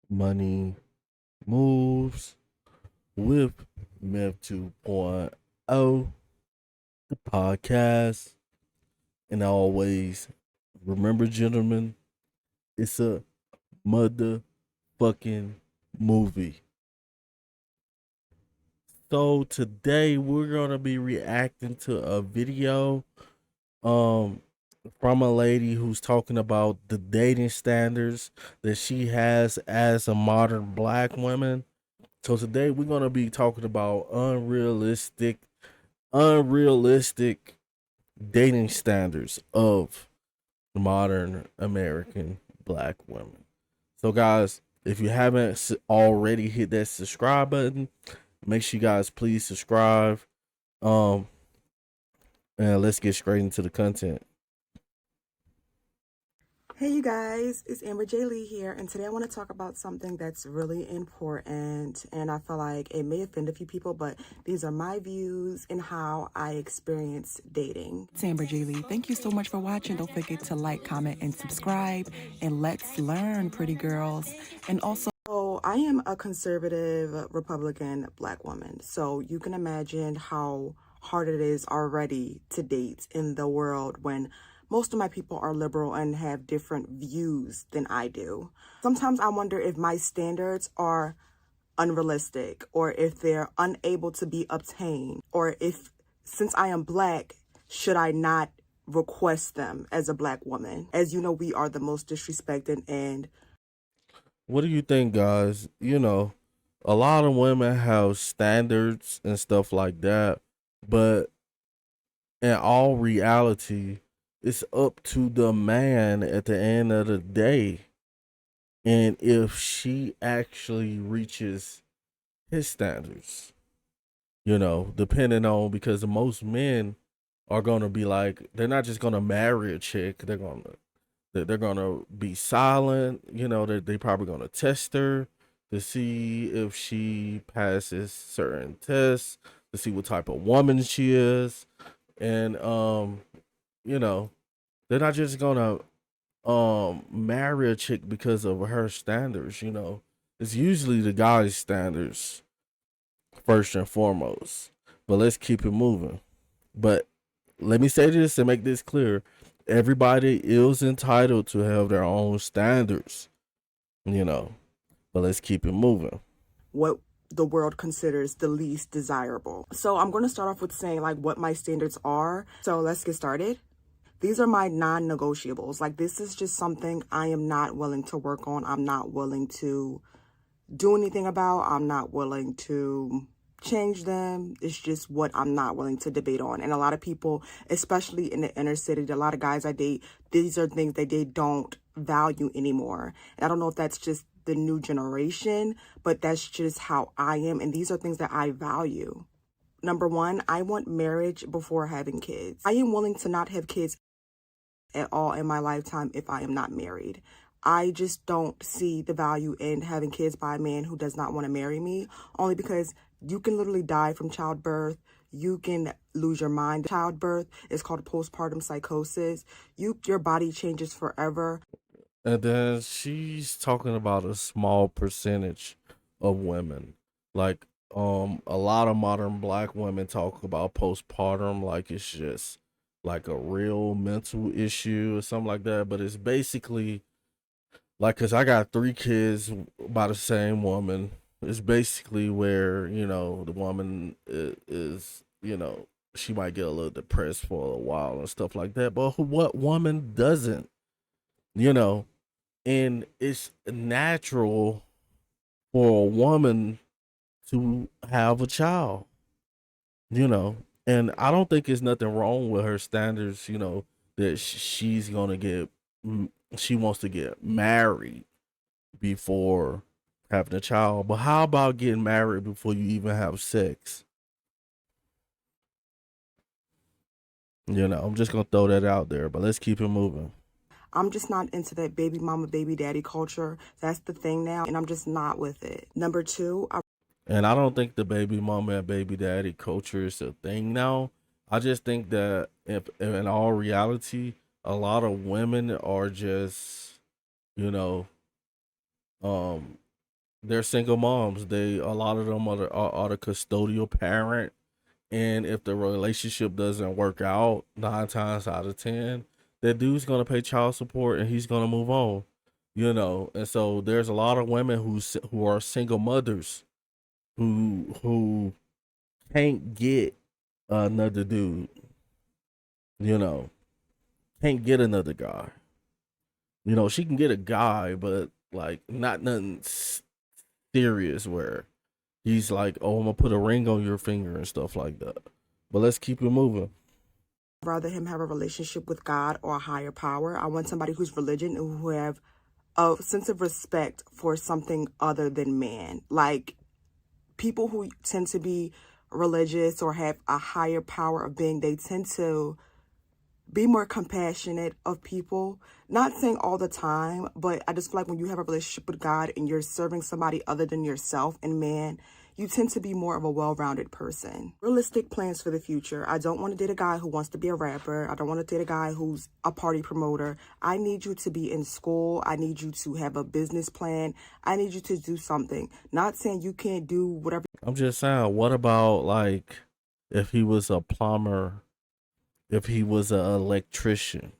Money Moves with Mev 2.0, the podcast. And always remember, gentlemen, it's a motherfucking movie. So today we're gonna be reacting to a video um from a lady who's talking about the dating standards that she has as a modern black woman. So today we're gonna be talking about unrealistic dating standards of modern American black women. So guys, if you haven't already hit that subscribe button, make sure you guys please subscribe. Um and let's get straight into the content. Hey you guys, it's JAILEE here, and today I want to talk about something that's really important, and I feel like it may offend a few people, but these are my views and how I experience dating. It's JAILEE. Thank you so much for watching. Don't forget to like, comment, and subscribe, and let's learn, pretty girls. And also, So I am a conservative Republican black woman, so you can imagine how hard it is already to date in the world when most of my people are liberal and have different views than I do. Sometimes I wonder if my standards are unrealistic or if they're unable to be obtained, or if, since I am black, should I not request them as a black woman? As you know, we are the most disrespected and What do you think, guys? A lot of women have standards and stuff like that, but in all reality, it's up to the man at the end of the day. And if she actually reaches his standards, depending on, because most men are gonna be like, they're not just gonna marry a chick, they're gonna be silent, they probably gonna test her to see if she passes certain tests, to see what type of woman she is. And you know, they're not just gonna marry a chick because of her standards. It's usually the guy's standards first and foremost. But let's keep it moving. But let me say this and make this clear. Everybody is entitled to have their own standards, you know. But let's keep it moving. what the world considers the least desirable. So I'm going to start off with saying like what my standards are. So let's get started. These are my non-negotiables. Like, this is just something I am not willing to work on. I'm not willing to do anything about. I'm not willing to change them. It's just what I'm not willing to debate on. And a lot of people, especially in the inner city, a lot of guys I date, these are things that they don't value anymore. And I don't know if that's just the new generation, but that's just how I am. And these are things that I value. Number one, I want marriage before having kids. I am willing to not have kids at all in my lifetime if I am not married. I just don't see the value in having kids by a man who does not want to marry me, only because you can literally die from childbirth. You can lose your mind. Childbirth is called postpartum psychosis. Your body changes forever. And then she's talking about a small percentage of women. Like, a lot of modern black women talk about postpartum like it's just like a real mental issue or something like that. But it's basically like, cause I got 3 kids by the same woman. It's basically where, the woman is, she might get a little depressed for a while and stuff like that. But what woman doesn't, you know? And it's natural for a woman to have a child, you know. And I don't think there's nothing wrong with her standards, that she's gonna get. She wants to get married before having a child. But how about getting married before you even have sex? I'm just gonna throw that out there. But let's keep it moving. I'm just not into that baby mama, baby daddy culture. That's the thing now, and I'm just not with it. Number two, And I don't think the baby mama and baby daddy culture is a thing now. I just think that if in all reality, a lot of women are just, you know, um, They're single moms. A lot of them are the custodial parent, and if the relationship doesn't work out, 9 times out of 10, that dude's gonna pay child support and he's gonna move on. And so there's a lot of women who are single mothers who can't get another dude. You know, can't get another guy. She can get a guy, but like not nothing serious where he's like, "Oh, I'm gonna put a ring on your finger" and stuff like that. But let's keep it moving. Rather him have a relationship with God or a higher power. I want somebody who's religion and who have a sense of respect for something other than man. Like people who tend to be religious or have a higher power of being, they tend to be more compassionate of people. Not saying all the time, but I just feel like when you have a relationship with God and you're serving somebody other than yourself and man, you tend to be more of a well-rounded person. Realistic plans for the future. I don't want to date a guy who wants to be a rapper. I don't want to date a guy who's a party promoter. I need you to be in school. I need you to have a business plan. I need you to do something. Not saying you can't do whatever. I'm just saying, what about like if he was a plumber, if he was an electrician,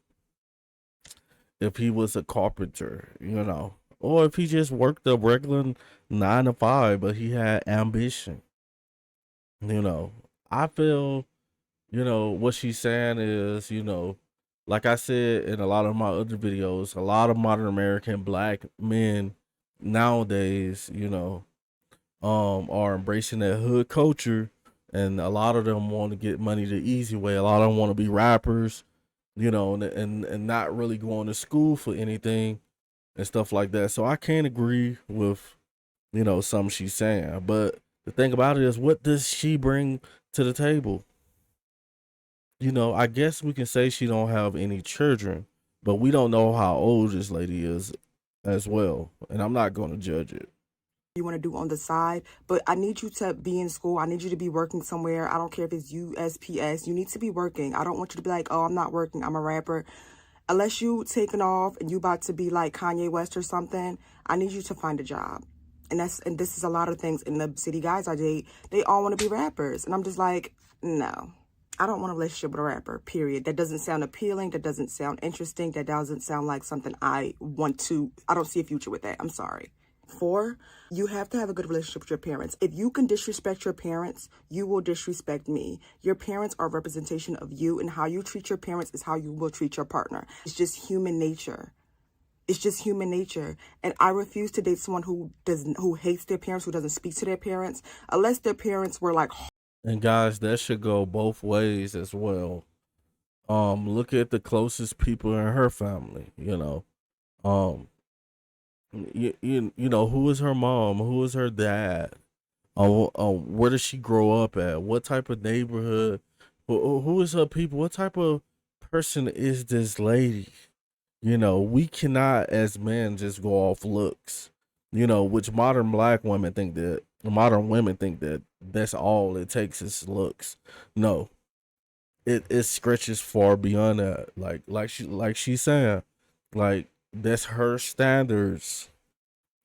if he was a carpenter, or if he just worked a regular 9 to 5, but he had ambition. I feel, what she's saying is, like I said in a lot of my other videos, a lot of modern American black men nowadays, are embracing that hood culture, and a lot of them want to get money the easy way. A lot of them want to be rappers, and not really going to school for anything and stuff like that. So I can't agree with, something she's saying. But the thing about it is, what does she bring to the table? I guess we can say she don't have any children, but we don't know how old this lady is as well. And I'm not going to judge it. You want to do on the side, but I need you to be in school. I need you to be working somewhere. I don't care if it's USPS. You need to be working. I don't want you to be like, oh, I'm not working, I'm a rapper. Unless you taking off and you about to be like Kanye West or something, I need you to find a job. And this is a lot of things in the city guys I date. They all want to be rappers. And I'm just like, no. I don't want a relationship with a rapper, period. That doesn't sound appealing. That doesn't sound interesting. That doesn't sound like something I don't see a future with that. I'm sorry. 4, you have to have a good relationship with your parents. If you can disrespect your parents, you will disrespect me. Your parents are a representation of you, and how you treat your parents is how you will treat your partner. It's just human nature. It's just human nature. And I refuse to date someone who hates their parents, who doesn't speak to their parents, unless their parents were like. And guys, that should go both ways as well. Look at the closest people in her family, Um, who is her mom? Who is her dad? Where does she grow up at? What type of neighborhood? Who is her people? What type of person is this lady? We cannot as men just go off looks. Which modern women think that that's all it takes is looks. No, it stretches far beyond that. Like she's saying, like that's her standards.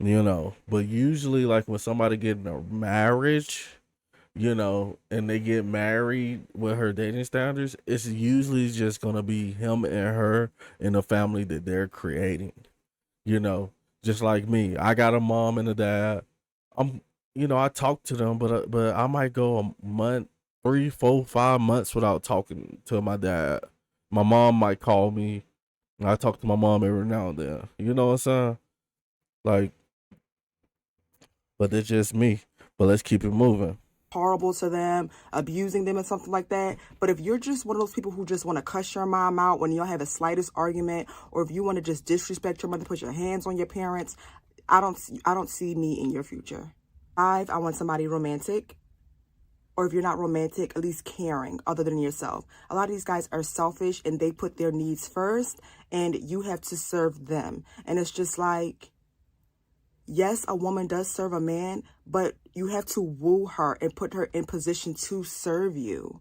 But usually, like when somebody get in a marriage, and they get married with her dating standards, it's usually just gonna be him and her in the family that they're creating. Just like me, I got a mom and a dad. I talk to them, but I might go a month, 3, 4, 5 months without talking to my dad. My mom might call me. I talk to my mom every now and then. You know what I'm saying? Like, but it's just me. But let's keep it moving. Horrible to them, abusing them and something like that. But if you're just one of those people who just want to cuss your mom out when y'all have the slightest argument, or if you want to just disrespect your mother, put your hands on your parents, I don't see me in your future. 5, I want somebody romantic. Or if you're not romantic, at least caring other than yourself. A lot of these guys are selfish and they put their needs first and you have to serve them. And it's just like, yes, a woman does serve a man, but you have to woo her and put her in position to serve you.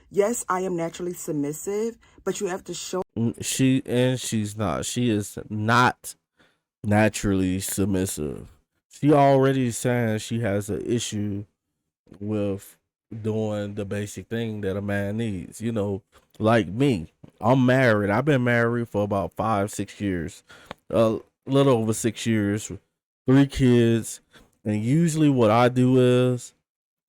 Yes, I am naturally submissive, but you have to show. She's not. She is not naturally submissive. she already saying she has an issue with doing the basic thing that a man needs. Like me, I'm married. I've been married for about 5, 6 years, a little over 6 years, 3 kids. And usually, what I do is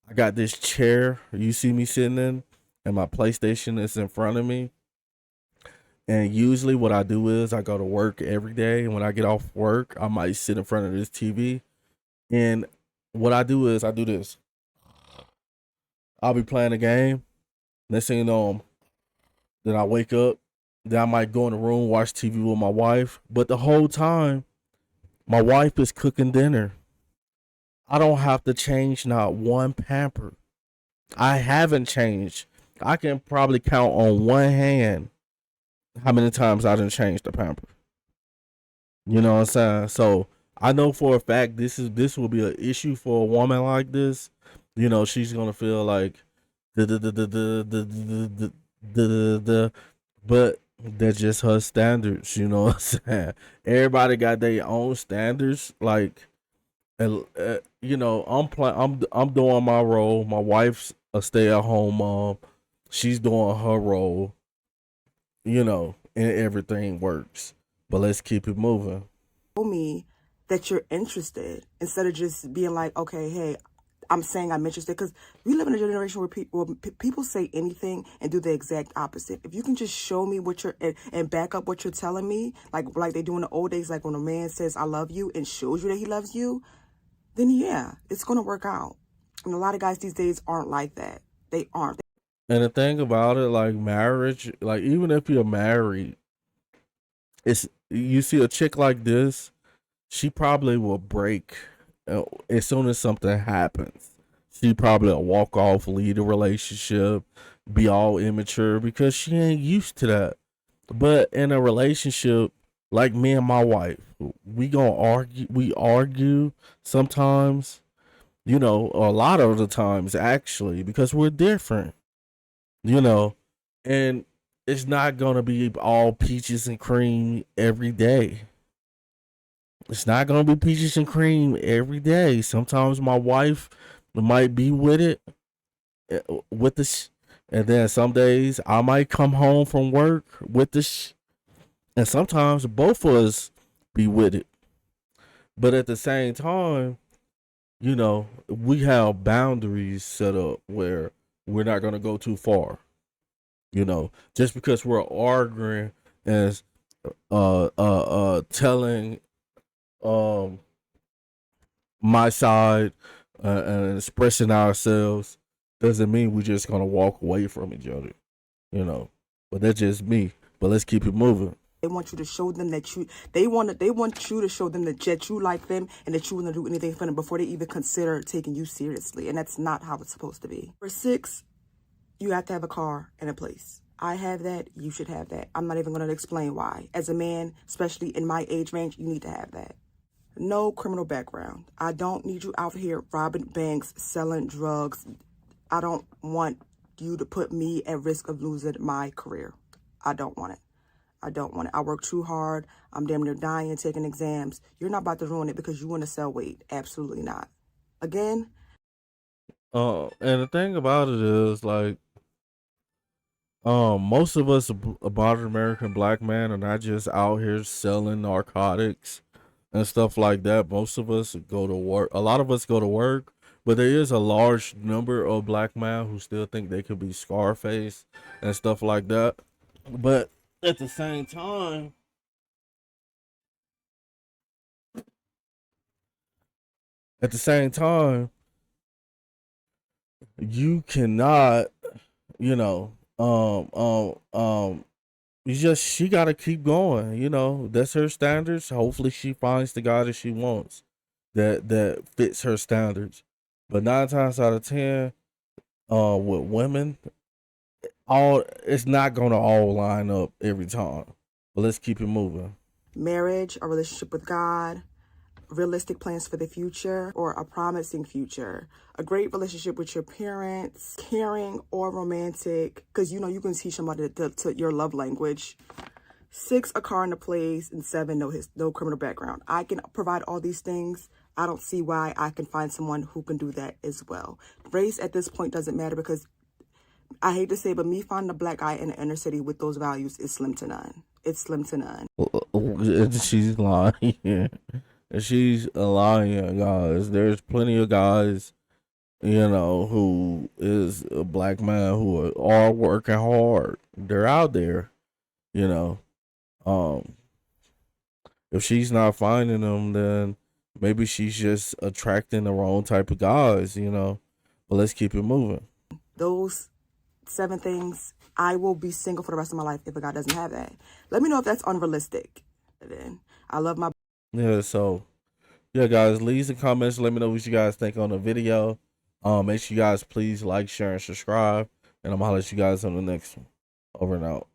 I got this chair you see me sitting in, and my PlayStation is in front of me. And usually, what I do is I go to work every day. And when I get off work, I might sit in front of this TV. And what I do is I do this. I'll be playing a game. Next thing you know, then I wake up. Then I might go in the room, watch TV with my wife. But the whole time, my wife is cooking dinner. I don't have to change not one pamper. I haven't changed. I can probably count on one hand how many times I didn't change the pamper. You know what I'm saying? So I know for a fact this will be an issue for a woman like this. She's gonna feel like the but they're just her standards. You know what I'm saying? Everybody got their own standards. Like, and I'm doing my role. My wife's a stay at home mom. She's doing her role. And everything works. But let's keep it moving. Show me that you're interested instead of just being like, okay, hey, I'm saying I'm interested, because we live in a generation where people say anything and do the exact opposite. If you can just show me what you're and back up what you're telling me, like they do in the old days, like when a man says I love you and shows you that he loves you, then yeah, it's gonna work out. And a lot of guys these days aren't like that. They aren't. And the thing about it, like marriage, like even if you're married, it's you see a chick like this, she probably will break as soon as something happens. She probably will walk off, leave the relationship, be all immature because she ain't used to that. But in a relationship, like me and my wife, we gonna argue. We argue sometimes, a lot of the times actually, because we're different, you know, and it's not gonna be all peaches and cream every day. It's not gonna be peaches and cream every day. Sometimes my wife might be with it, with and then some days I might come home from work with this, and sometimes both of us be with it. But at the same time, we have boundaries set up where we're not gonna go too far. Just because we're arguing and telling um my side and expressing ourselves doesn't mean we're just gonna walk away from each other, you know. But that's just me. But let's keep it moving. They want you to show them that they want you to show them that you like them and that you want to do anything for them before they even consider taking you seriously. And that's not how it's supposed to be. For 6, you have to have a car and a place. I have that. You should have that. I'm not even going to explain why. As a man, especially in my age range, you need to have that. No criminal background. I don't need you out here robbing banks, selling drugs. I don't want you to put me at risk of losing my career. I don't want it. I work too hard. I'm damn near dying, taking exams. You're not about to ruin it because you want to sell weight. Absolutely not. Again. And the thing about it is, like, most of us modern American black men are not just out here selling narcotics and stuff like that. Most of us go to work. A lot of us go to work, but there is a large number of black men who still think they could be Scarface and stuff like that. But at the same time, you cannot, you know, she got to keep going. That's her standards. Hopefully, she finds the guy that she wants, that fits her standards. But 9 times out of 10, with women, it's not gonna all line up every time. But let's keep it moving. Marriage, a relationship with God, realistic plans for the future or a promising future, a great relationship with your parents, caring or romantic, because you can teach somebody to your love language. 6, a car and a place, and 7, no criminal background. I can provide all these things. I don't see why I can find someone who can do that as well. Race at this point doesn't matter, because I hate to say, but me finding a black guy in the inner city with those values is slim to none. It's slim to none. She's lying. She's a liar, guys. There's plenty of guys, who is a black man who are working hard. They're out there, you know. If she's not finding them, then maybe she's just attracting the wrong type of guys, But let's keep it moving. Those 7 things, I will be single for the rest of my life if a guy doesn't have that. Let me know if that's unrealistic. Then I love my. Yeah, so yeah, guys, leave some comments. Let me know what you guys think on the video. Make sure you guys please like, share, and subscribe. And I'm gonna holler at you guys on the next one. Over and out.